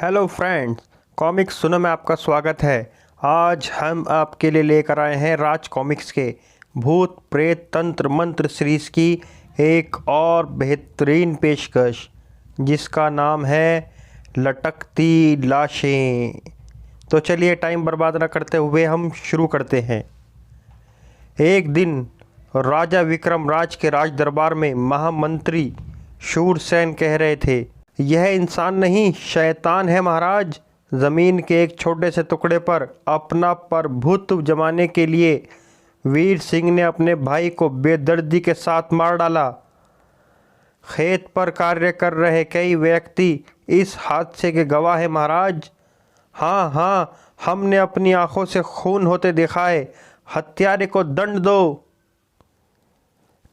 Hello friends, comics सुनो में आपका स्वागत है। आज हम आपके लिए लेकर आए हैं राज कॉमिक्स के भूत प्रेत तंत्र मंत्र सीरीज़ की एक और बेहतरीन पेशकश, जिसका नाम है लटकती लाशें। तो चलिए टाइम बर्बाद न करते हुए हम शुरू करते हैं। एक दिन राजा विक्रम राज के राज दरबार में महामंत्री शूरसेन कह रहे थे, यह इंसान नहीं शैतान है महाराज। ज़मीन के एक छोटे से टुकड़े पर अपना प्रभुत्व जमाने के लिए वीर सिंह ने अपने भाई को बेदर्दी के साथ मार डाला। खेत पर कार्य कर रहे कई व्यक्ति इस हादसे के गवाह हैं महाराज। हाँ, हमने अपनी आंखों से खून होते देखा है। हत्यारे को दंड दो।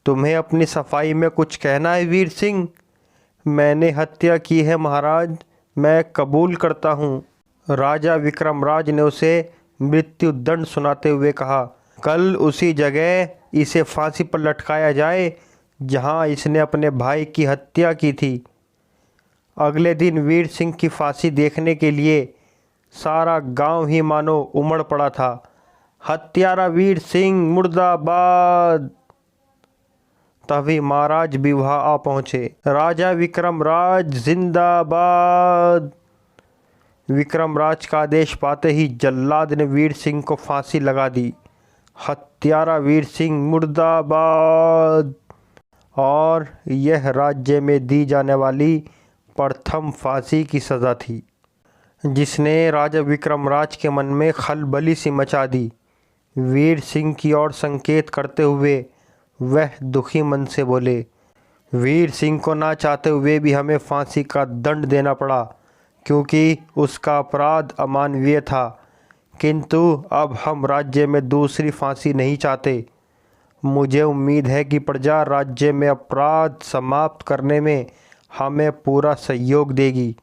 तुम्हें अपनी सफाई में कुछ कहना है वीर सिंह? मैंने हत्या की है महाराज, मैं कबूल करता हूँ। राजा विक्रमराज ने उसे मृत्यु दंड सुनाते हुए कहा, कल उसी जगह इसे फांसी पर लटकाया जाए जहाँ इसने अपने भाई की हत्या की थी। अगले दिन वीर सिंह की फांसी देखने के लिए सारा गांव ही मानो उमड़ पड़ा था। हत्यारा वीर सिंह मुर्दाबाद। तभी महाराज भी वहाँ आ पहुँचे। राजा विक्रमराज जिंदाबाद। विक्रमराज का आदेश पाते ही जल्लाद ने वीर सिंह को फांसी लगा दी। हत्यारा वीर सिंह मुर्दाबाद। और यह राज्य में दी जाने वाली प्रथम फांसी की सज़ा थी, जिसने राजा विक्रमराज के मन में खलबली सी मचा दी। वीर सिंह की ओर संकेत करते हुए वह दुखी मन से बोले, वीर सिंह को ना चाहते हुए भी हमें फांसी का दंड देना पड़ा, क्योंकि उसका अपराध अमानवीय था। किंतु अब हम राज्य में दूसरी फांसी नहीं चाहते। मुझे उम्मीद है कि प्रजा राज्य में अपराध समाप्त करने में हमें पूरा सहयोग देगी।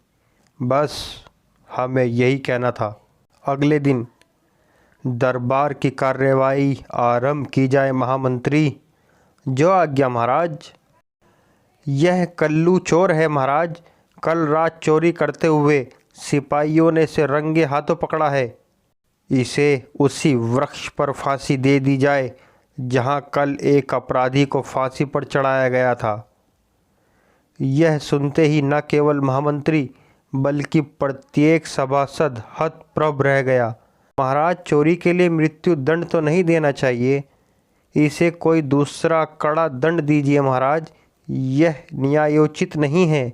बस हमें यही कहना था। अगले दिन दरबार की कार्यवाही आरंभ की जाए महामंत्री। जो आज्ञा महाराज। यह कल्लू चोर है महाराज। कल रात चोरी करते हुए सिपाहियों ने इसे रंगे हाथों पकड़ा है। इसे उसी वृक्ष पर फांसी दे दी जाए जहां कल एक अपराधी को फांसी पर चढ़ाया गया था। यह सुनते ही न केवल महामंत्री बल्कि प्रत्येक सभासद हतप्रभ रह गया। महाराज, चोरी के लिए मृत्यु दंड तो नहीं देना चाहिए, इसे कोई दूसरा कड़ा दंड दीजिए महाराज। यह न्यायोचित नहीं है।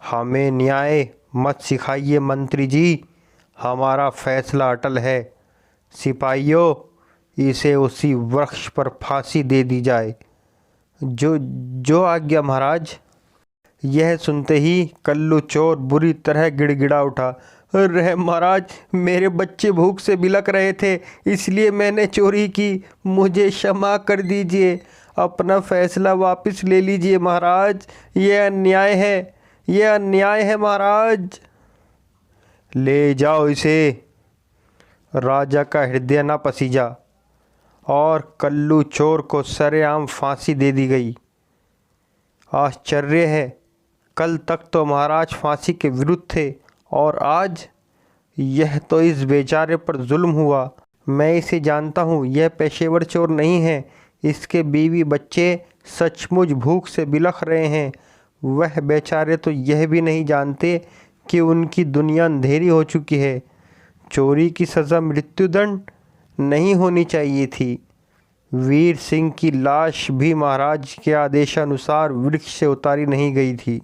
हमें न्याय मत सिखाइए मंत्री जी, हमारा फैसला अटल है। सिपाहियों, इसे उसी वृक्ष पर फांसी दे दी जाए। जो आज्ञा महाराज। यह सुनते ही कल्लू चोर बुरी तरह गिड़गिड़ा उठा। अरे महाराज, मेरे बच्चे भूख से बिलक रहे थे, इसलिए मैंने चोरी की। मुझे क्षमा कर दीजिए। अपना फैसला वापस ले लीजिए महाराज। यह अन्याय है, यह अन्याय है महाराज। ले जाओ इसे। राजा का हृदय न पसीजा और कल्लू चोर को सरेआम फांसी दे दी गई। आश्चर्य है, कल तक तो महाराज फांसी के विरुद्ध थे और आज यह तो इस बेचारे पर जुल्म हुआ। मैं इसे जानता हूँ, यह पेशेवर चोर नहीं है। इसके बीवी बच्चे सचमुच भूख से बिलख रहे हैं। वह बेचारे तो यह भी नहीं जानते कि उनकी दुनिया अंधेरी हो चुकी है। चोरी की सज़ा मृत्युदंड नहीं होनी चाहिए थी। वीर सिंह की लाश भी महाराज के आदेशानुसार वृक्ष से उतारी नहीं गई थी।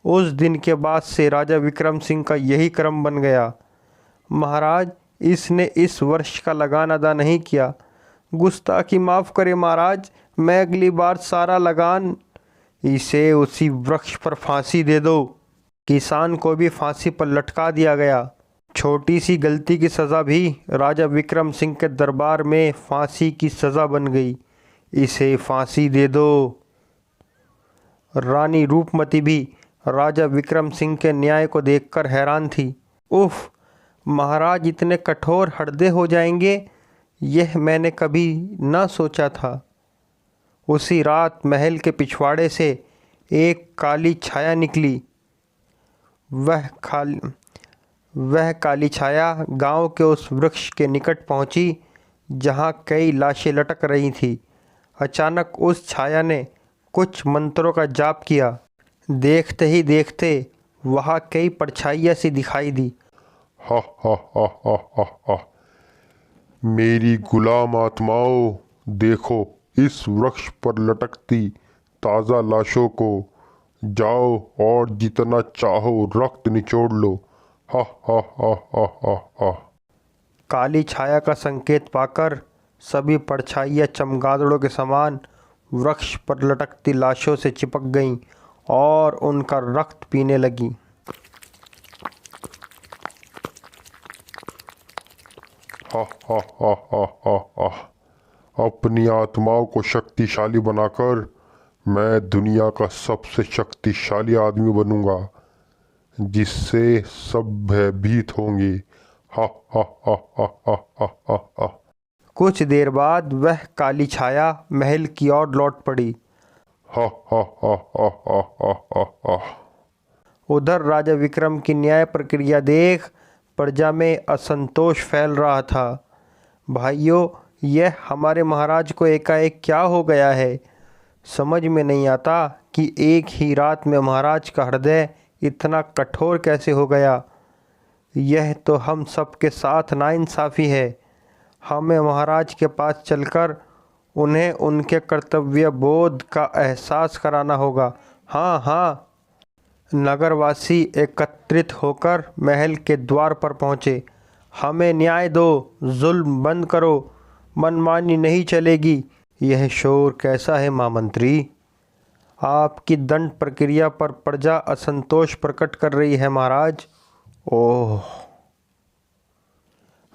उस दिन के बाद से राजा विक्रम सिंह का यही क्रम बन गया। महाराज, इसने इस वर्ष का लगान अदा नहीं किया। गुस्ताखी माफ़ करे महाराज, मैं अगली बार सारा लगान। इसे उसी वृक्ष पर फांसी दे दो। किसान को भी फांसी पर लटका दिया गया। छोटी सी गलती की सज़ा भी राजा विक्रम सिंह के दरबार में फांसी की सज़ा बन गई। इसे फांसी दे दो। रानी रूपमती भी राजा विक्रम सिंह के न्याय को देखकर हैरान थी। उफ, महाराज इतने कठोर हृदय हो जाएंगे, यह मैंने कभी न सोचा था। उसी रात महल के पिछवाड़े से एक काली छाया निकली। वह काली छाया गांव के उस वृक्ष के निकट पहुंची जहां कई लाशें लटक रही थी। अचानक उस छाया ने कुछ मंत्रों का जाप किया। देखते ही देखते वहां कई परछाइयाँ सी दिखाई दी। हा हा हा हा हा हा। मेरी गुलाम आत्माओं, देखो इस वृक्ष पर लटकती ताज़ा लाशों को। जाओ और जितना चाहो रक्त निचोड़ लो। हा हा हा हा हा हा। काली छाया का संकेत पाकर सभी परछाइयाँ चमगादड़ों के समान वृक्ष पर लटकती लाशों से चिपक गईं और उनका रक्त पीने लगी। हा हा हा हा हा हा। अपनी आत्माओं को शक्तिशाली बनाकर मैं दुनिया का सबसे शक्तिशाली आदमी बनूंगा, जिससे सब भयभीत होंगे। हा हा हा हा हा हा हा हा। कुछ देर बाद वह काली छाया महल की ओर लौट पड़ी। हा हा हा हा हा हा हा हा। उधर राजा विक्रम की न्याय प्रक्रिया देख प्रजा में असंतोष फैल रहा था। भाइयों, यह हमारे महाराज को एकाएक क्या हो गया है? समझ में नहीं आता कि एक ही रात में महाराज का हृदय इतना कठोर कैसे हो गया। यह तो हम सबके साथ नाइंसाफ़ी है। हमें महाराज के पास चलकर उन्हें उनके कर्तव्य बोध का एहसास कराना होगा। हाँ हाँ। नगरवासी एकत्रित होकर महल के द्वार पर पहुँचे। हमें न्याय दो, जुल्म बंद करो, मनमानी नहीं चलेगी। यह शोर कैसा है महामंत्री? आपकी दंड प्रक्रिया पर प्रजा असंतोष प्रकट कर रही है महाराज। ओह,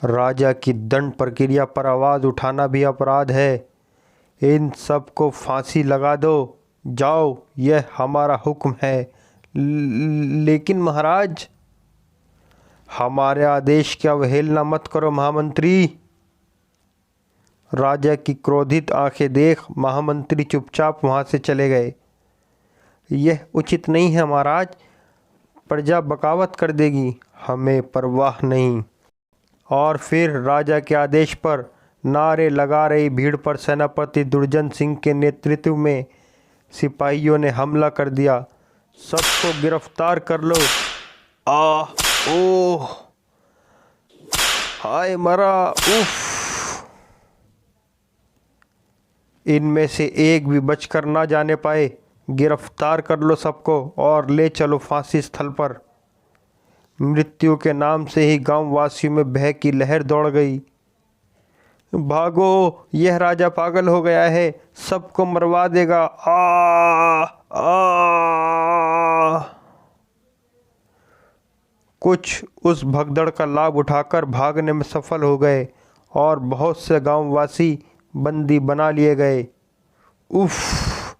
राजा की दंड प्रक्रिया पर आवाज़ उठाना भी अपराध है। इन सब को फांसी लगा दो। जाओ, यह हमारा हुक्म है। लेकिन महाराज, हमारे आदेश की अवहेलना मत करो महामंत्री। राजा की क्रोधित आंखें देख महामंत्री चुपचाप वहां से चले गए। यह उचित नहीं है महाराज, प्रजा बगावत कर देगी। हमें परवाह नहीं। और फिर राजा के आदेश पर नारे लगा रही भीड़ पर सेनापति दुर्जन सिंह के नेतृत्व में सिपाहियों ने हमला कर दिया। सबको गिरफ्तार कर लो। ओह, हाय मरा, उफ। इनमें से एक भी बचकर ना जाने पाए। गिरफ्तार कर लो सबको और ले चलो फांसी स्थल पर। मृत्यु के नाम से ही गांव वासियों में भय की लहर दौड़ गई। भागो, यह राजा पागल हो गया है, सबको मरवा देगा। कुछ उस भगदड़ का लाभ उठाकर भागने में सफल हो गए और बहुत से गांववासी बंदी बना लिए गए। उफ,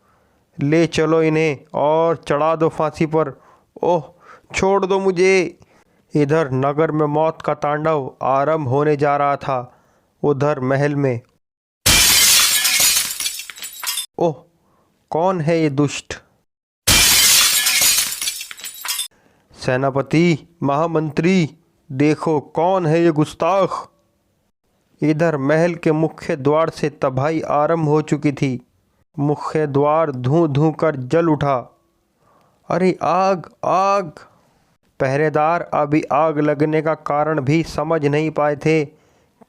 ले चलो इन्हें और चढ़ा दो फांसी पर। ओह, छोड़ दो मुझे। इधर नगर में मौत का तांडव आरंभ होने जा रहा था। उधर महल में, ओह, कौन है ये दुष्ट? सेनापति, महामंत्री, देखो कौन है ये गुस्ताख। इधर महल के मुख्य द्वार से तबाही आरंभ हो चुकी थी। मुख्य द्वार धूं धूं कर जल उठा। अरे आग, आग! पहरेदार अभी आग लगने का कारण भी समझ नहीं पाए थे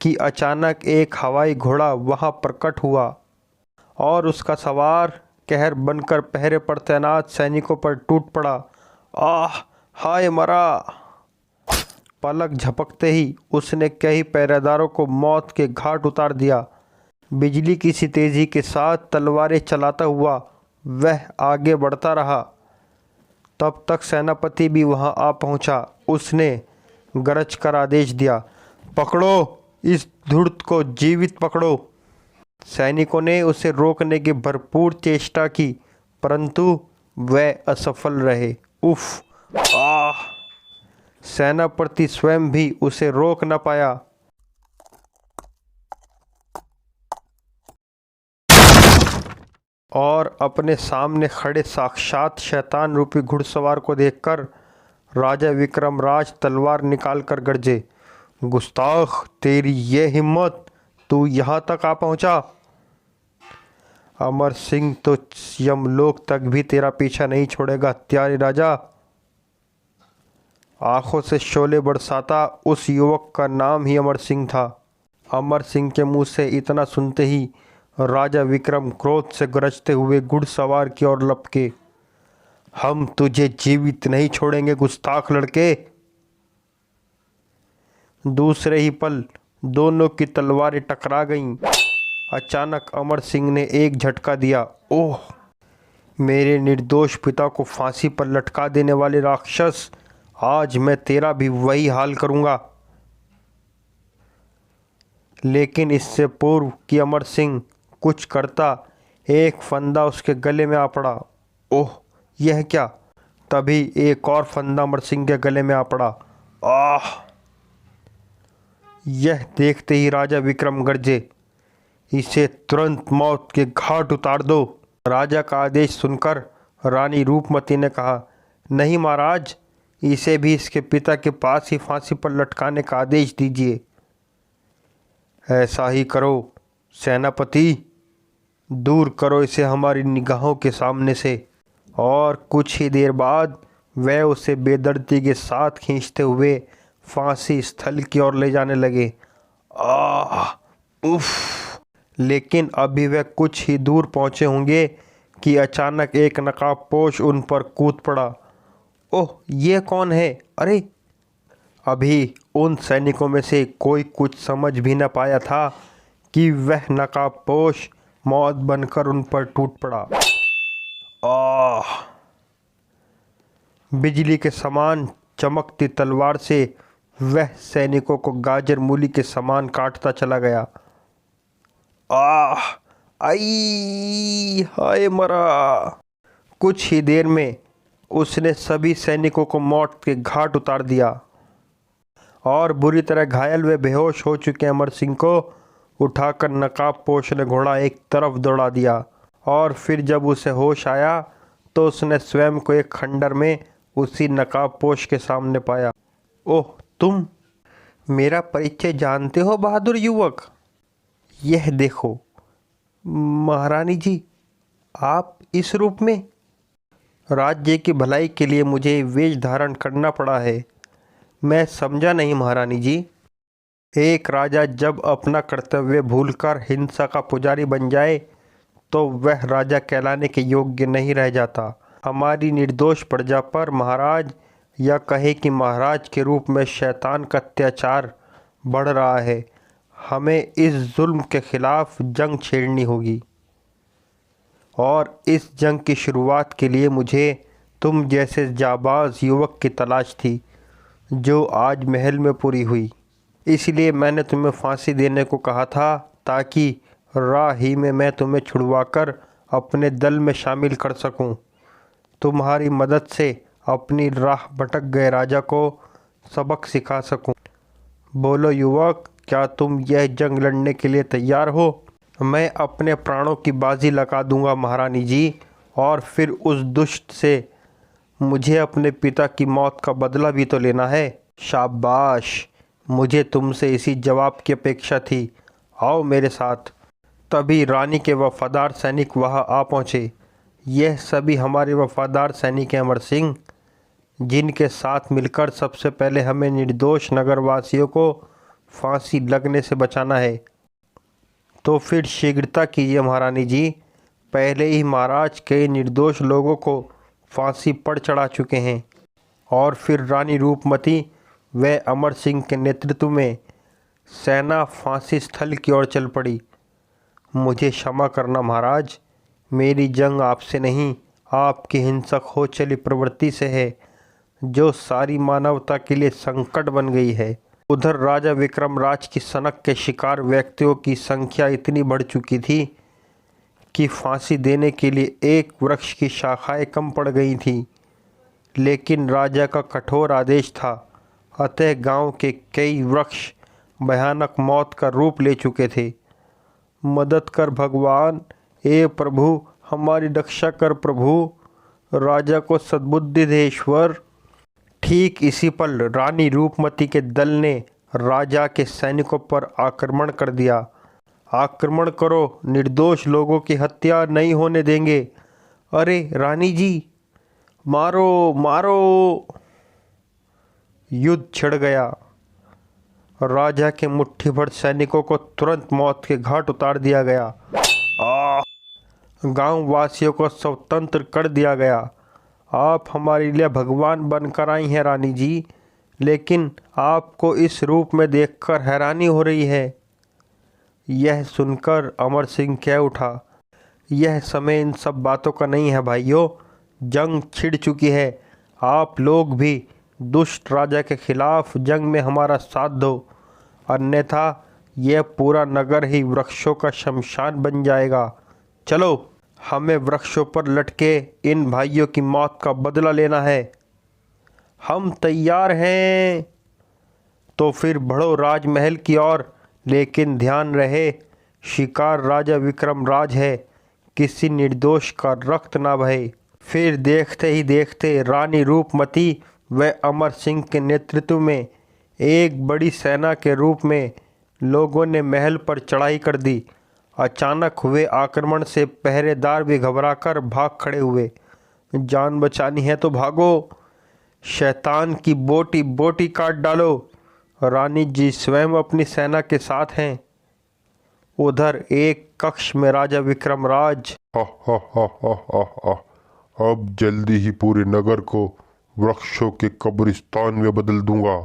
कि अचानक एक हवाई घोड़ा वहां प्रकट हुआ और उसका सवार कहर बनकर पहरे पर तैनात सैनिकों पर टूट पड़ा। आह, हाय मरा! पलक झपकते ही उसने कई पहरेदारों को मौत के घाट उतार दिया। बिजली की सी तेजी के साथ तलवारें चलाता हुआ वह आगे बढ़ता रहा। तब तक सेनापति भी वहां आ पहुंचा। उसने गरज कर आदेश दिया, पकड़ो, इस धूर्त को जीवित पकड़ो। सैनिकों ने उसे रोकने की भरपूर चेष्टा की, परंतु वह असफल रहे। उफ, आह! सेनापति स्वयं भी उसे रोक न पाया। और अपने सामने खड़े साक्षात शैतान रूपी घुड़सवार को देखकर राजा विक्रमराज तलवार निकाल कर गरजे, गुस्ताख, तेरी ये हिम्मत, तू यहाँ तक आ पहुँचा। अमर सिंह तो यमलोक तक भी तेरा पीछा नहीं छोड़ेगा हत्यारे राजा। आंखों से शोले बरसाता उस युवक का नाम ही अमर सिंह था। अमर सिंह के मुंह से इतना सुनते ही राजा विक्रम क्रोध से गरजते हुए घुड़सवार की ओर लपके। हम तुझे जीवित नहीं छोड़ेंगे गुस्ताख लड़के। दूसरे ही पल दोनों की तलवारें टकरा गईं। अचानक अमर सिंह ने एक झटका दिया। ओह, मेरे निर्दोष पिता को फांसी पर लटका देने वाले राक्षस, आज मैं तेरा भी वही हाल करूंगा। लेकिन इससे पूर्व कि अमर सिंह कुछ करता, एक फंदा उसके गले में आ पड़ा। ओह, यह क्या? तभी एक और फंदा अमर सिंह के गले में आ पड़ा। आह! यह देखते ही राजा विक्रम गरजे, इसे तुरंत मौत के घाट उतार दो। राजा का आदेश सुनकर रानी रूपमती ने कहा, नहीं महाराज, इसे भी इसके पिता के पास ही फांसी पर लटकाने का आदेश दीजिए। ऐसा ही करो सेनापति, दूर करो इसे हमारी निगाहों के सामने से। और कुछ ही देर बाद वह उसे बेदर्दी के साथ खींचते हुए फांसी स्थल की ओर ले जाने लगे। आह! उफ! लेकिन अभी वह कुछ ही दूर पहुंचे होंगे कि अचानक एक नकाबपोश उन पर कूद पड़ा। ओह, ये कौन है? अरे! अभी उन सैनिकों में से कोई कुछ समझ भी न पाया था कि वह नकाबपोश मौत बनकर उन पर टूट पड़ा। आह! बिजली के समान चमकती तलवार से वह सैनिकों को गाजर मूली के समान काटता चला गया। आह! आई! हाय मरा! कुछ ही देर में उसने सभी सैनिकों को मौत के घाट उतार दिया और बुरी तरह घायल व बेहोश हो चुके अमर सिंह को उठाकर नकाबपोश ने घोड़ा एक तरफ दौड़ा दिया। और फिर जब उसे होश आया तो उसने स्वयं को एक खंडर में उसी नकाबपोश के सामने पाया। ओह, तुम मेरा परिचय जानते हो बहादुर युवक? यह देखो महारानी जी, आप इस रूप में। राज्य की भलाई के लिए मुझे वेश धारण करना पड़ा है। मैं समझा नहीं महारानी जी। एक राजा जब अपना कर्तव्य भूलकर हिंसा का पुजारी बन जाए तो वह राजा कहलाने के योग्य नहीं रह जाता। हमारी निर्दोष प्रजा पर महाराज, या कहे कि महाराज के रूप में शैतान का अत्याचार बढ़ रहा है। हमें इस जुल्म के खिलाफ जंग छेड़नी होगी और इस जंग की शुरुआत के लिए मुझे तुम जैसे जाबाज युवक की तलाश थी, जो आज महल में पूरी हुई। इसलिए मैंने तुम्हें फांसी देने को कहा था ताकि राह ही में मैं तुम्हें छुड़वाकर अपने दल में शामिल कर सकूं। तुम्हारी मदद से अपनी राह भटक गए राजा को सबक सिखा सकूं। बोलो युवक, क्या तुम यह जंग लड़ने के लिए तैयार हो? मैं अपने प्राणों की बाजी लगा दूंगा महारानी जी, और फिर उस दुष्ट से मुझे अपने पिता की मौत का बदला भी तो लेना है। शाबाश, मुझे तुमसे इसी जवाब की अपेक्षा थी। आओ मेरे साथ। तभी रानी के वफादार सैनिक वहां आ पहुंचे। यह सभी हमारे वफादार सैनिक हैं अमर सिंह, जिनके साथ मिलकर सबसे पहले हमें निर्दोष नगरवासियों को फांसी लगने से बचाना है। तो फिर शीघ्रता कीजिए महारानी जी, पहले ही महाराज कई निर्दोष लोगों को फांसी पर चढ़ा चुके हैं। और फिर रानी रूपमती व अमर सिंह के नेतृत्व में सेना फांसी स्थल की ओर चल पड़ी। मुझे क्षमा करना महाराज, मेरी जंग आपसे नहीं, आपकी हिंसक हो चली प्रवृत्ति से है, जो सारी मानवता के लिए संकट बन गई है। उधर राजा विक्रमराज की सनक के शिकार व्यक्तियों की संख्या इतनी बढ़ चुकी थी कि फांसी देने के लिए एक वृक्ष की शाखाएं कम पड़ गई थीं। लेकिन राजा का कठोर आदेश था, अतः गांव के कई वृक्ष भयानक मौत का रूप ले चुके थे। मदद कर भगवान, ए प्रभु, हमारी रक्षा कर प्रभु, राजा को सद्बुद्धि दे ईश्वर। ठीक इसी पल रानी रूपमती के दल ने राजा के सैनिकों पर आक्रमण कर दिया। आक्रमण करो, निर्दोष लोगों की हत्या नहीं होने देंगे। अरे रानी जी, मारो मारो। युद्ध छिड़ गया। राजा के मुट्ठी भर सैनिकों को तुरंत मौत के घाट उतार दिया गया। गांव वासियों को स्वतंत्र कर दिया गया। आप हमारे लिए भगवान बनकर आई हैं रानी जी, लेकिन आपको इस रूप में देखकर हैरानी हो रही है। यह सुनकर अमर सिंह कह उठा, यह समय इन सब बातों का नहीं है भाइयों। जंग छिड़ चुकी है। आप लोग भी दुष्ट राजा के खिलाफ जंग में हमारा साथ दो, अन्यथा यह पूरा नगर ही वृक्षों का शमशान बन जाएगा। चलो, हमें वृक्षों पर लटके इन भाइयों की मौत का बदला लेना है। हम तैयार हैं। तो फिर बढ़ो राजमहल की ओर, लेकिन ध्यान रहे शिकार राजा विक्रमराज है, किसी निर्दोष का रक्त ना बहे। फिर देखते ही देखते रानी रूपमती व अमर सिंह के नेतृत्व में एक बड़ी सेना के रूप में लोगों ने महल पर चढ़ाई कर दी। अचानक हुए आक्रमण से पहरेदार भी घबराकर भाग खड़े हुए। जान बचानी है तो भागो, शैतान की बोटी बोटी काट डालो। रानी जी स्वयं अपनी सेना के साथ हैं। उधर एक कक्ष में राजा विक्रमराज अब जल्दी ही पूरे नगर को वृक्षों के कब्रिस्तान में बदल दूंगा।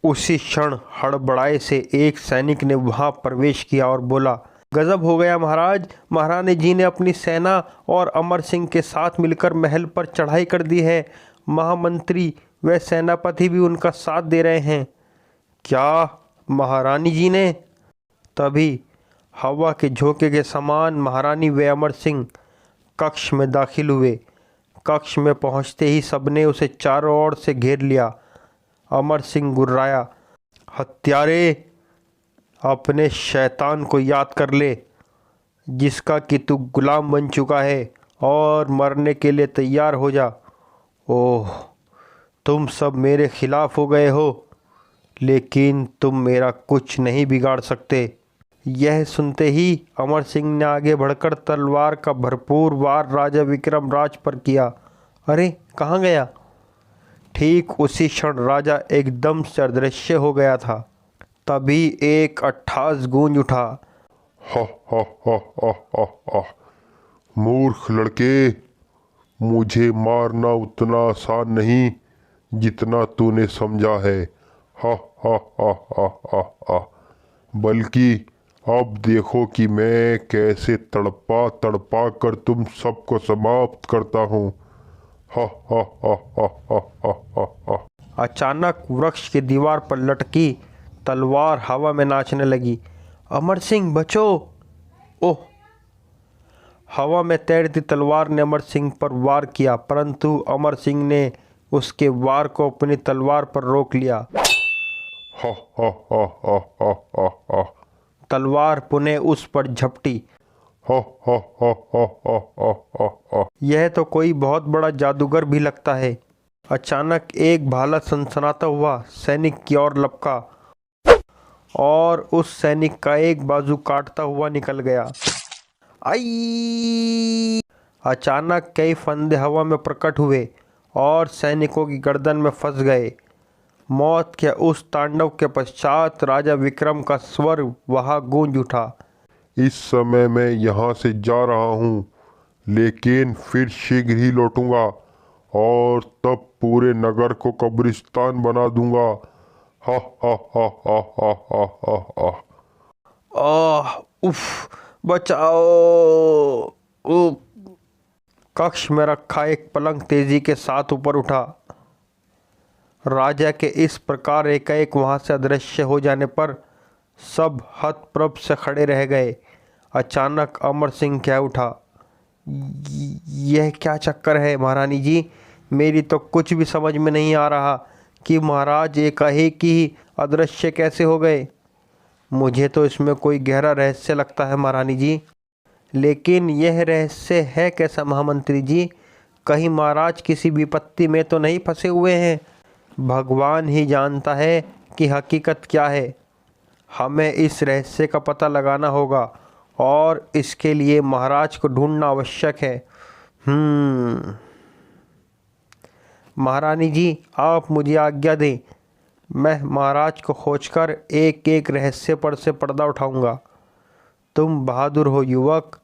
उसी क्षण हड़बड़ाए से एक सैनिक ने वहां प्रवेश किया और बोला, गजब हो गया महाराज, महारानी जी ने अपनी सेना और अमर सिंह के साथ मिलकर महल पर चढ़ाई कर दी है। महामंत्री व सेनापति भी उनका साथ दे रहे हैं। क्या महारानी जी ने? तभी हवा के झोंके के समान महारानी व अमर सिंह कक्ष में दाखिल हुए। कक्ष में पहुंचते ही सबने उसे चारों ओर से घेर लिया। अमर सिंह गुर्राया, हत्यारे, अपने शैतान को याद कर ले, जिसका कि तू गुलाम बन चुका है, और मरने के लिए तैयार हो जा। ओह, तुम सब मेरे खिलाफ हो गए हो, लेकिन तुम मेरा कुछ नहीं बिगाड़ सकते। यह सुनते ही अमर सिंह ने आगे बढ़कर तलवार का भरपूर वार राजा विक्रमराज पर किया। अरे कहाँ गया? ठीक उसी क्षण राजा एकदम से अदृश्य हो गया था। तभी एक अट्ठास गूंज उठा, हा हा हा हा हा हा। मूर्ख लड़के, मुझे मारना उतना आसान नहीं जितना तूने समझा है। हा हा हा हा हा हा। बल्कि अब देखो कि मैं कैसे तड़पा तड़पा कर तुम सबको समाप्त करता हूँ। हा हा हा हा हा हा हा हा। अचानक वृक्ष की दीवार पर लटकी तलवार हवा में नाचने लगी। अमर सिंह बचो! ओह! हवा में तैरती तलवार ने अमर सिंह पर वार किया, परंतु अमर सिंह ने उसके वार को अपनी तलवार पर रोक लिया। हा हा हा हा हा हा हा। तलवार पुनः उस पर झपटी। हा हा हा हा हा हा हा हा। यह तो कोई बहुत बड़ा जादूगर भी लगता है। अचानक एक भाला सनसनाता हुआ सैनिक की ओर लपका और उस सैनिक का एक बाजू काटता हुआ निकल गया। आई! अचानक कई फंदे हवा में प्रकट हुए और सैनिकों की गर्दन में फंस गए। मौत के उस तांडव के पश्चात राजा विक्रम का स्वर वहां गूंज उठा। इस समय मैं यहाँ से जा रहा हूँ, लेकिन फिर शीघ्र ही लौटूंगा और तब पूरे नगर को कब्रिस्तान बना दूंगा। हा हा हा हा हा हा हा हा। आह! उफ! बचाओ! उफ! कक्ष में रखा एक पलंग तेजी के साथ ऊपर उठा। राजा के इस प्रकार एकाएक वहां से अदृश्य हो जाने पर सब हतप्रभ से खड़े रह गए। अचानक अमर सिंह कह उठा, यह क्या चक्कर है महारानी जी? मेरी तो कुछ भी समझ में नहीं आ रहा कि महाराज एकाएक ही अदृश्य कैसे हो गए। मुझे तो इसमें कोई गहरा रहस्य लगता है महारानी जी। लेकिन यह रहस्य है कैसा महामंत्री जी? कहीं महाराज किसी विपत्ति में तो नहीं फंसे हुए हैं? भगवान ही जानता है कि हकीकत क्या है। हमें इस रहस्य का पता लगाना होगा और इसके लिए महाराज को ढूंढना आवश्यक है। महारानी जी, आप मुझे आज्ञा दें। मैं महाराज को खोजकर एक एक रहस्य पर से पर्दा उठाऊंगा। तुम बहादुर हो युवक,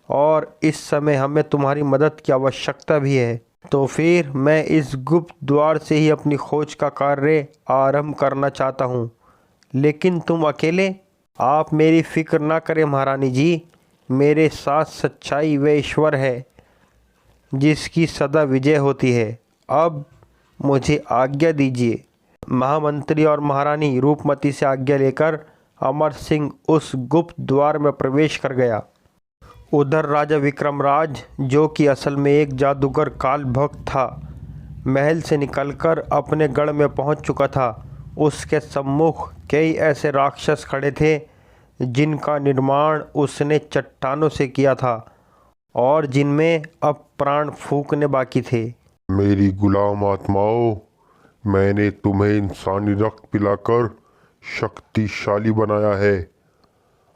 और इस समय हमें तुम्हारी मदद की आवश्यकता भी है। तो फिर मैं इस गुप्त द्वार से ही अपनी खोज का कार्य आरंभ करना चाहता हूँ। लेकिन तुम अकेले? आप मेरी फिक्र ना करें महारानी जी। मेरे साथ सच्चाई व ईश्वर है जिसकी सदा विजय होती है। अब मुझे आज्ञा दीजिए। महामंत्री और महारानी रूपमती से आज्ञा लेकर अमर सिंह उस गुप्त द्वार में प्रवेश कर गया। उधर राजा विक्रमराज, जो कि असल में एक जादूगर काल भक्त था, महल से निकलकर अपने गढ़ में पहुंच चुका था। उसके सम्मुख कई ऐसे राक्षस खड़े थे जिनका निर्माण उसने चट्टानों से किया था और जिनमें अब प्राण फूंकने बाकी थे। मेरी गुलाम आत्माओं, मैंने तुम्हें इंसानी रक्त पिलाकर शक्तिशाली बनाया है।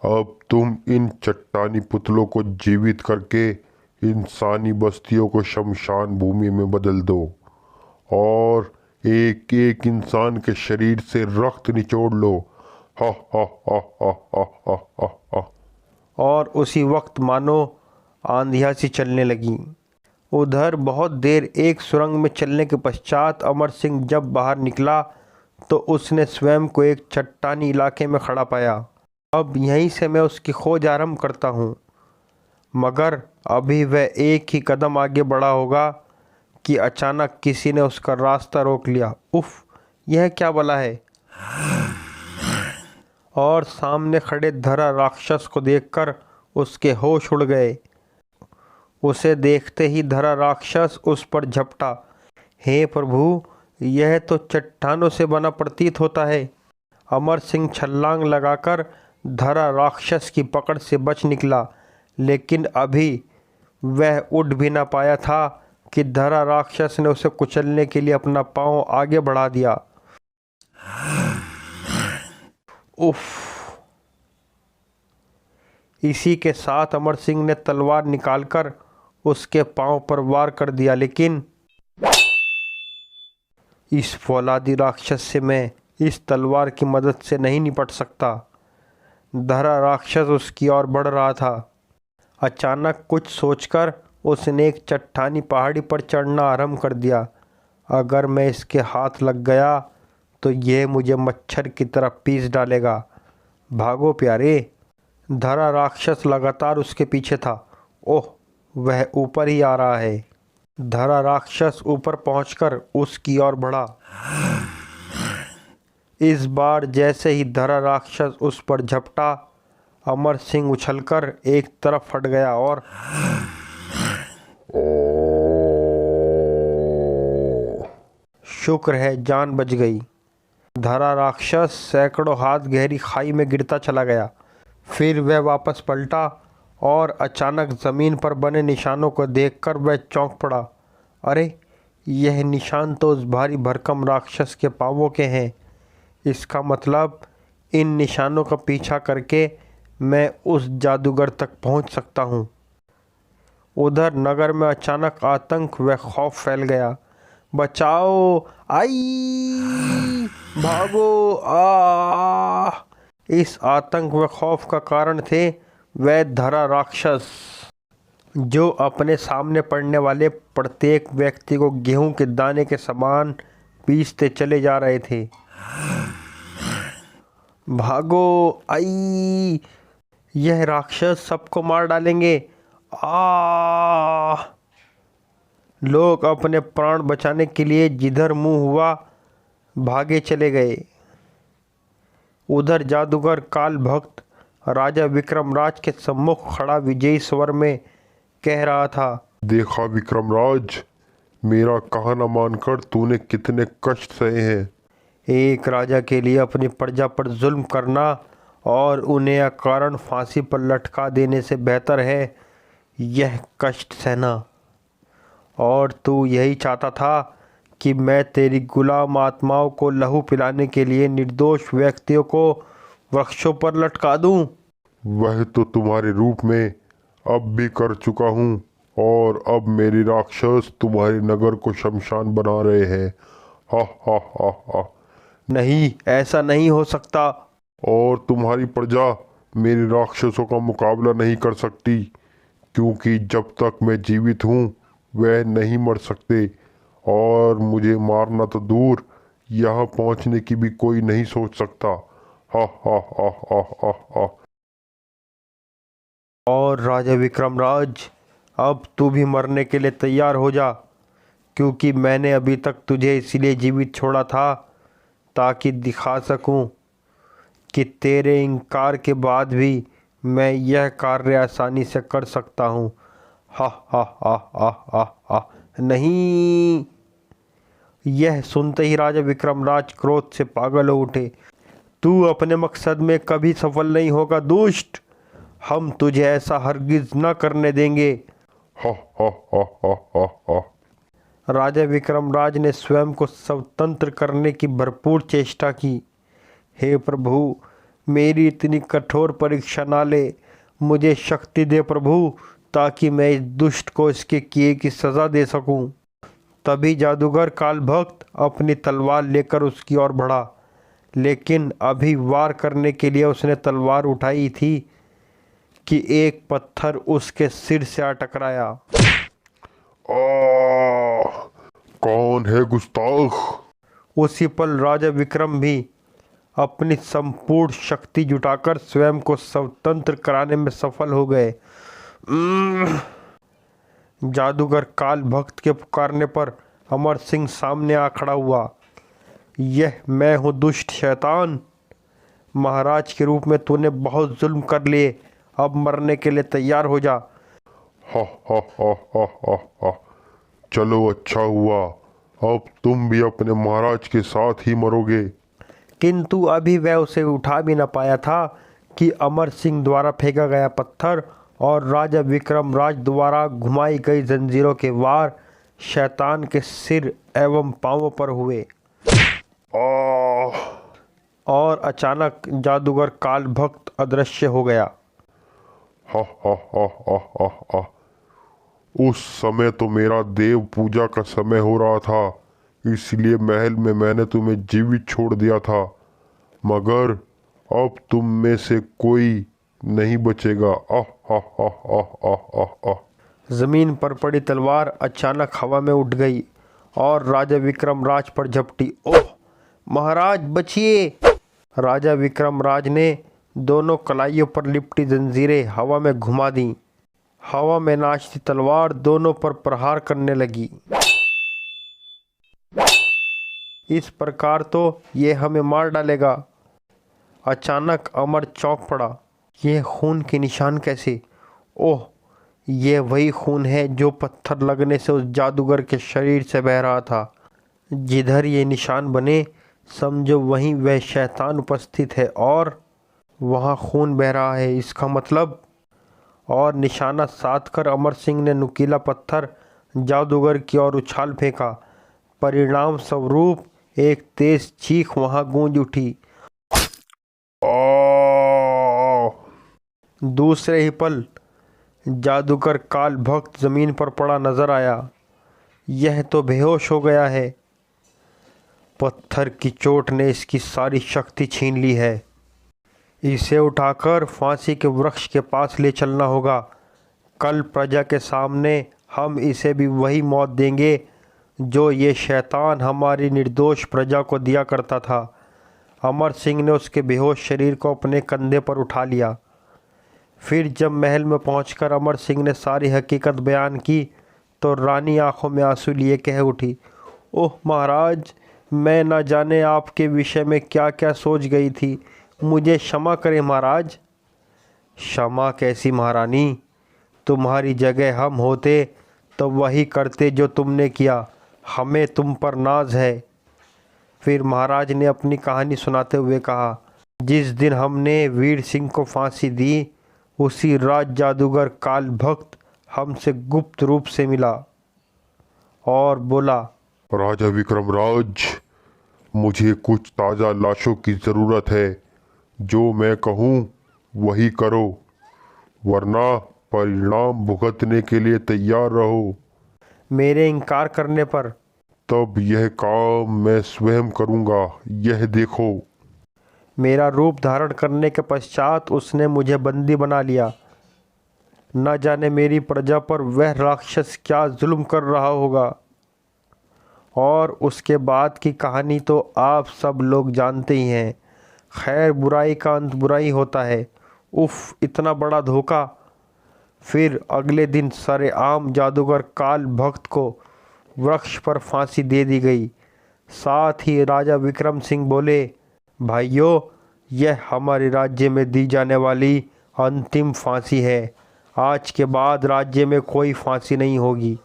अब तुम इन चट्टानी पुतलों को जीवित करके इंसानी बस्तियों को शमशान भूमि में बदल दो और एक एक इंसान के शरीर से रक्त निचोड़ लो। हा हा हा हा हा हा हा हा। और उसी वक्त मानो आंधियाँ सी चलने लगी। उधर बहुत देर एक सुरंग में चलने के पश्चात अमर सिंह जब बाहर निकला तो उसने स्वयं को एक चट्टानी इलाके में खड़ा पाया। अब यहीं से मैं उसकी खोज आरंभ करता हूँ। मगर अभी वह एक ही कदम आगे बढ़ा होगा कि अचानक किसी ने उसका रास्ता रोक लिया। उफ, यह क्या भला है? और सामने खड़े धरा राक्षस को देखकर उसके होश उड़ गए। उसे देखते ही धरा राक्षस उस पर झपटा। हे प्रभु, यह तो चट्टानों से बना प्रतीत होता है। अमर सिंह छलांग लगाकर धरा राक्षस की पकड़ से बच निकला, लेकिन अभी वह उठ भी ना पाया था कि धरा राक्षस ने उसे कुचलने के लिए अपना पांव आगे बढ़ा दिया। उफ! इसी के साथ अमर सिंह ने तलवार निकालकर उसके पांव पर वार कर दिया, लेकिन इस फौलादी राक्षस से मैं इस तलवार की मदद से नहीं निपट सकता। धरा राक्षस उसकी ओर बढ़ रहा था। अचानक कुछ सोचकर उसने एक चट्टानी पहाड़ी पर चढ़ना आरंभ कर दिया। अगर मैं इसके हाथ लग गया तो यह मुझे मच्छर की तरह पीस डालेगा। भागो प्यारे! धरा राक्षस लगातार उसके पीछे था। ओह, वह ऊपर ही आ रहा है। धरा राक्षस ऊपर पहुंचकर उसकी ओर बढ़ा। इस बार जैसे ही धरा राक्षस उस पर झपटा, अमर सिंह उछलकर एक तरफ हट गया और शुक्र है जान बच गई। धरा राक्षस सैकड़ों हाथ गहरी खाई में गिरता चला गया। फिर वह वापस पलटा और अचानक ज़मीन पर बने निशानों को देखकर वह चौंक पड़ा। अरे, यह निशान तो उस भारी भरकम राक्षस के पांवों के हैं। इसका मतलब इन निशानों का पीछा करके मैं उस जादूगर तक पहुंच सकता हूं। उधर नगर में अचानक आतंक व खौफ फैल गया। बचाओ! आई! भागो! आ! इस आतंक व खौफ का कारण थे वह धरा राक्षस, जो अपने सामने पड़ने वाले प्रत्येक व्यक्ति को गेहूं के दाने के समान पीसते चले जा रहे थे। भागो! आई! यह राक्षस सबको मार डालेंगे। आ! लोग अपने प्राण बचाने के लिए जिधर मुंह हुआ भागे चले गए। उधर जादूगर काल भक्त राजा विक्रमराज के सम्मुख खड़ा विजयी स्वर में कह रहा था। देखा विक्रमराज, मेरा कहना मानकर तूने कितने कष्ट सहे हैं। एक राजा के लिए अपनी प्रजा पर जुल्म करना और उन्हें अकारण फांसी पर लटका देने से बेहतर है यह कष्ट सहना। और तू यही चाहता था कि मैं तेरी गुलाम आत्माओं को लहू पिलाने के लिए निर्दोष व्यक्तियों को वृक्षों पर लटका दूं? वह तो तुम्हारे रूप में अब भी कर चुका हूँ, और अब मेरी राक्षस तुम्हारे नगर को शमशान बना रहे हैं। हा हा हा हा। नहीं, ऐसा नहीं हो सकता। और तुम्हारी प्रजा मेरे राक्षसों का मुकाबला नहीं कर सकती, क्योंकि जब तक मैं जीवित हूँ वह नहीं मर सकते, और मुझे मारना तो दूर, यहाँ पहुँचने की भी कोई नहीं सोच सकता। हा हा हा हा हा हा। और राजा विक्रमराज, अब तू भी मरने के लिए तैयार हो जा, क्योंकि मैंने अभी तक तुझे इसलिए जीवित छोड़ा था ताकि दिखा सकूं कि तेरे इनकार के बाद भी मैं यह कार्य आसानी से कर सकता हूँ। हा हा हा हा हा हा। नहीं। यह सुनते ही राजा विक्रमराज क्रोध से पागल हो उठे। तू अपने मकसद में कभी सफल नहीं होगा दुष्ट। हम तुझे ऐसा हरगिज न करने देंगे। हा हा हा हा हा हा। राजा विक्रमराज ने स्वयं को स्वतंत्र करने की भरपूर चेष्टा की। हे प्रभु, मेरी इतनी कठोर परीक्षा ना ले, मुझे शक्ति दे प्रभु, ताकि मैं इस दुष्ट को इसके किए की सज़ा दे सकूं। तभी जादूगर कालभक्त अपनी तलवार लेकर उसकी ओर बढ़ा, लेकिन अभी वार करने के लिए उसने तलवार उठाई थी कि एक पत्थर उसके सिर से आ टकराया। कौन है गुस्ताख? उसी पल राजा विक्रम भी अपनी संपूर्ण शक्ति जुटाकर स्वयं को स्वतंत्र कराने में सफल हो गए। जादूगर काल भक्त के पुकारने पर अमर सिंह सामने आ खड़ा हुआ। यह मैं हूँ दुष्ट शैतान। महाराज के रूप में तूने बहुत जुल्म कर लिए, अब मरने के लिए तैयार हो जा। हा हा हा हा हा हा। चलो अच्छा हुआ, अब तुम भी अपने महाराज के साथ ही मरोगे। किंतु अभी वह उसे उठा भी न पाया था कि अमर सिंह द्वारा फेंका गया पत्थर और राजा विक्रमराज द्वारा घुमाई गई जंजीरों के वार शैतान के सिर एवं पांवों पर हुए। और अचानक जादूगर काल भक्त अदृश्य हो गया। हा हा हा हा हा हा। उस समय तो मेरा देव पूजा का समय हो रहा था, इसलिए महल में मैंने तुम्हें जीवित छोड़ दिया था, मगर अब तुम में से कोई नहीं बचेगा। आह आह आह आह आह आह आह। जमीन पर पड़ी तलवार अचानक हवा में उठ गई और राजा विक्रमराज पर झपटी। ओह महाराज, बचिए! राजा विक्रमराज ने दोनों कलाइयों पर लिपटी जंजीरें हवा में घुमा दी। हवा में नाचती तलवार दोनों पर प्रहार करने लगी। इस प्रकार तो ये हमें मार डालेगा। अचानक अमर चौंक पड़ा। यह खून के निशान कैसे? ओह, ये वही खून है जो पत्थर लगने से उस जादूगर के शरीर से बह रहा था। जिधर ये निशान बने, समझो वहीं वह शैतान उपस्थित है और वहाँ खून बह रहा है। इसका मतलब। और निशाना साध कर अमर सिंह ने नुकीला पत्थर जादूगर की ओर उछाल फेंका। परिणाम स्वरूप एक तेज चीख वहाँ गूंज उठी। दूसरे ही पल जादूगर काल भक्त जमीन पर पड़ा नजर आया। यह तो बेहोश हो गया है। पत्थर की चोट ने इसकी सारी शक्ति छीन ली है। इसे उठाकर फांसी के वृक्ष के पास ले चलना होगा। कल प्रजा के सामने हम इसे भी वही मौत देंगे जो ये शैतान हमारी निर्दोष प्रजा को दिया करता था। अमर सिंह ने उसके बेहोश शरीर को अपने कंधे पर उठा लिया। फिर जब महल में पहुंचकर अमर सिंह ने सारी हकीकत बयान की तो रानी आंखों में आंसू लिए कह उठी, ओह महाराज, मैं न जाने आपके विषय में क्या क्या सोच गई थी। मुझे क्षमा करें महाराज। क्षमा कैसी महारानी, तुम्हारी जगह हम होते तो वही करते जो तुमने किया। हमें तुम पर नाज है। फिर महाराज ने अपनी कहानी सुनाते हुए कहा, जिस दिन हमने वीर सिंह को फांसी दी, उसी रात जादूगर काल भक्त हमसे गुप्त रूप से मिला और बोला, राजा विक्रमराज, मुझे कुछ ताज़ा लाशों की ज़रूरत है। जो मैं कहूँ वही करो, वरना परिणाम भुगतने के लिए तैयार रहो। मेरे इनकार करने पर? तब यह काम मैं स्वयं करूँगा, यह देखो। मेरा रूप धारण करने के पश्चात उसने मुझे बंदी बना लिया। न जाने मेरी प्रजा पर वह राक्षस क्या जुल्म कर रहा होगा। और उसके बाद की कहानी तो आप सब लोग जानते ही हैं। खैर, बुराई का अंत बुराई होता है। उफ, इतना बड़ा धोखा। फिर अगले दिन सरेआम जादूगर काल भक्त को वृक्ष पर फांसी दे दी गई। साथ ही राजा विक्रम सिंह बोले, भाइयों, यह हमारे राज्य में दी जाने वाली अंतिम फांसी है। आज के बाद राज्य में कोई फांसी नहीं होगी।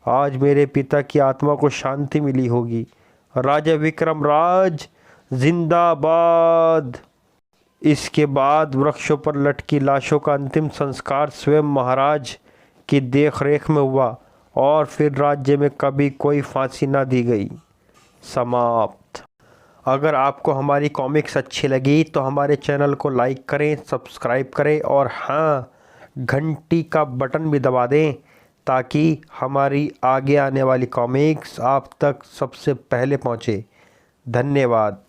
आज मेरे पिता की आत्मा को शांति मिली होगी। राजा विक्रमराज जिंदाबाद। इसके बाद वृक्षों पर लटकी लाशों का अंतिम संस्कार स्वयं महाराज की देखरेख में हुआ और फिर राज्य में कभी कोई फांसी न दी गई। समाप्त। अगर आपको हमारी कॉमिक्स अच्छी लगी तो हमारे चैनल को लाइक करें, सब्सक्राइब करें और हाँ, घंटी का बटन भी दबा दें ताकि हमारी आगे आने वाली कॉमिक्स आप तक सबसे पहले पहुँचे। धन्यवाद।